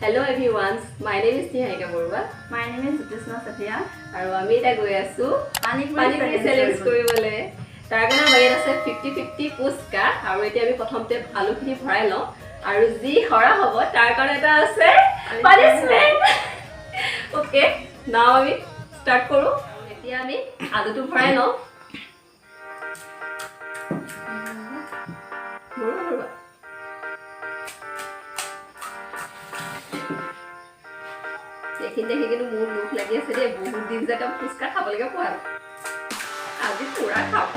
Hello everyone, my name is Niharika Borua. My name is Jyotishna Sathia. আৰু আমি এটা গৈ আছো পানী চ্যালেঞ্জ কৰিবলৈ তাৰ কাৰণে আমাৰ ইয়াত আছে 50-50 পুচকা আৰু এতিয়া আমি প্ৰথমতে আলুখিনি ভৰাই লওঁ আৰু যি হৰা হ'ব তাৰ কাৰণে এটা আছে পানিশমেন্ট ওকে নাও আমি ষ্টাৰ্ট কৰো এতিয়া আমি আলুটো ভৰাই লওঁ এইখিনি দেখি কিন্তু মোৰ লোভ লাগি আছে দেই বহুত দিন যাক ফুচকা খাবলৈকে পোৱা আজি পুৰা খাওঁ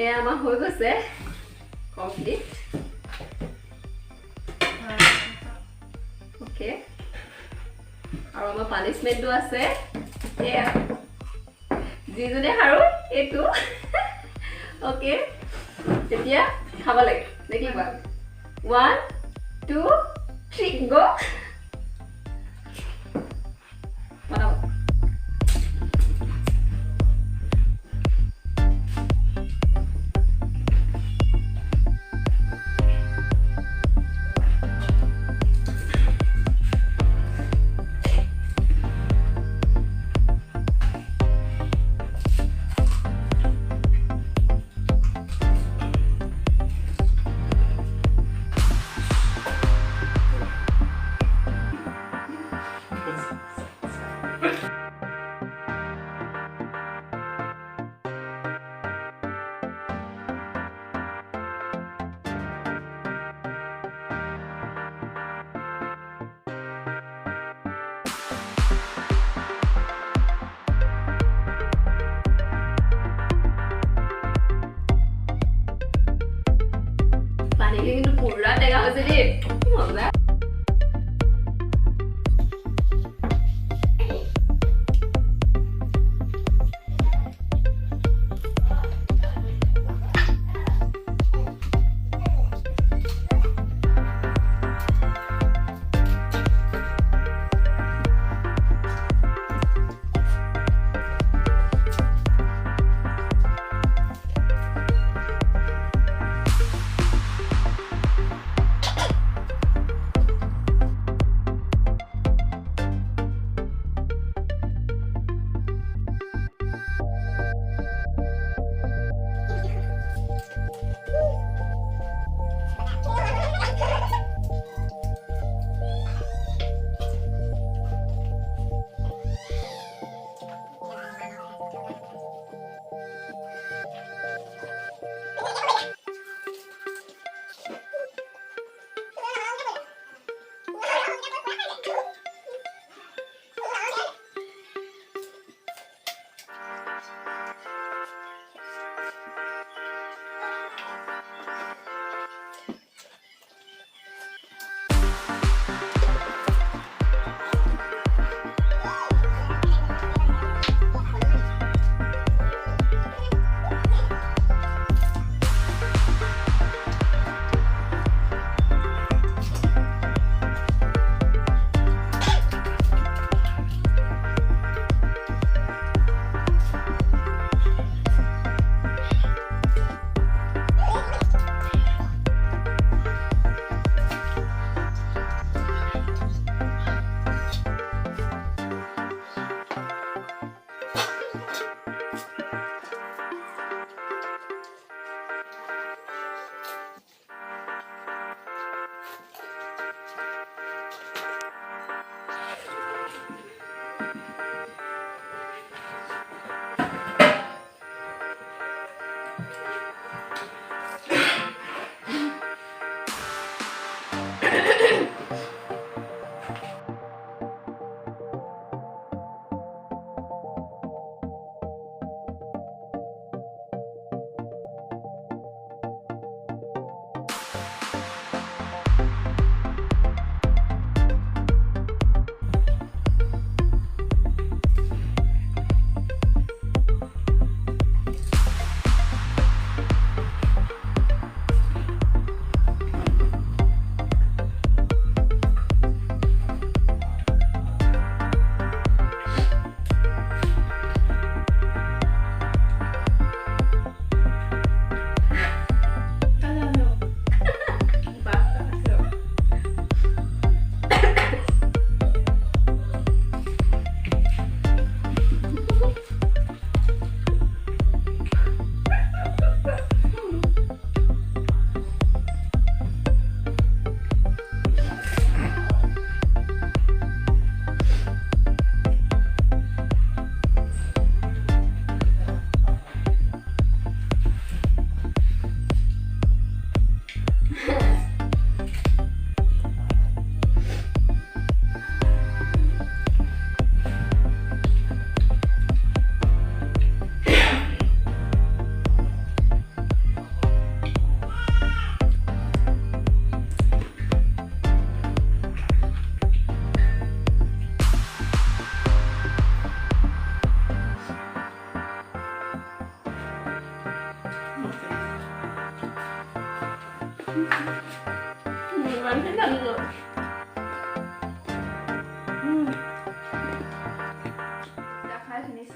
এয়া আমাৰ হৈ গৈছে কমপ্লিট ওকে আৰু আমাৰ পানিশমেন্টটো আছে এয়া যিজনে হাৰো এইটো ওকে তেতিয়া খাব লাগে দেখি কোৱা 1 2 3 গো বনাব কিন্তু পুৰা টেকা হয়েছে ৰে মজা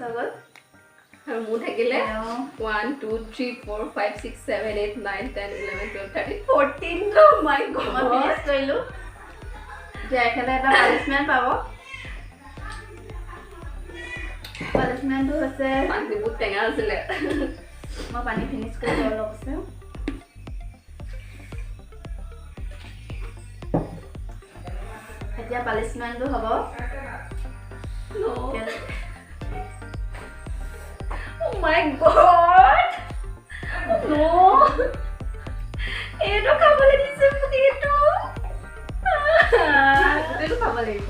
হৈ গ'ল আৰু মোৰ থাকিলে তেওঁ 1 2 3 4 5 6 7 8 9 10 11 12 13 14 oh my মই god ফিনিছ কৰিলোঁ এতিয়া এখেতে এটা পানিছমেণ্ট পাব পানিছমেণ্টটো হৈছে পানী বহুত টেঙা আছিলে মই পানী ফিনিছ কৰি অলপ আছে এতিয়া পানিছমেণ্টটো হ'ব no oh my god no এইটো খাবলৈ দিছে মোক এইটো গোটেইটো খাব লাগিব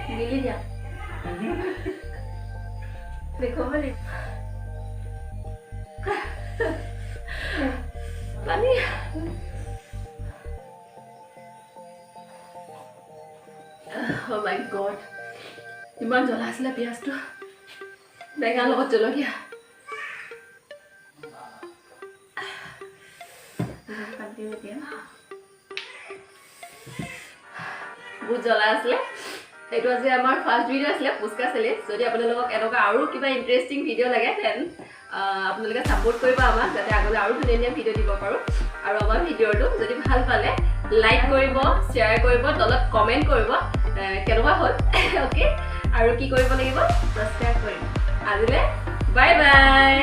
মিলি দিয়া দেখুৱাব লাগিব পানী oh my god ইমান জ্বলা আছিলে পিঁয়াজটো বেঙেনাৰ লগত জলকীয়া বহুত জ্বলা আছিলে এইটো আজি আমাৰ ফাৰ্ষ্ট ভিডিঅ' আছিলে পুচকা চেলেঞ্জ যদি আপোনালোকক এনেকুৱা আৰু কিবা ইণ্টাৰেষ্টিং ভিডিঅ' লাগে দেন আপোনালোকে ছাপোৰ্ট কৰিব আমাক যাতে আগলৈ আৰু ধুনীয়া ধুনীয়া ভিডিঅ' দিব পাৰোঁ আৰু আমাৰ ভিডিঅ'টো যদি ভাল পালে লাইক কৰিব শ্বেয়াৰ কৰিব তলত কমেণ্ট কৰিব কেনেকুৱা হ'ল অ'কে আৰু কি কৰিব লাগিব ছাবস্ক্ৰাইব কৰিম আজিলৈ বাই বাই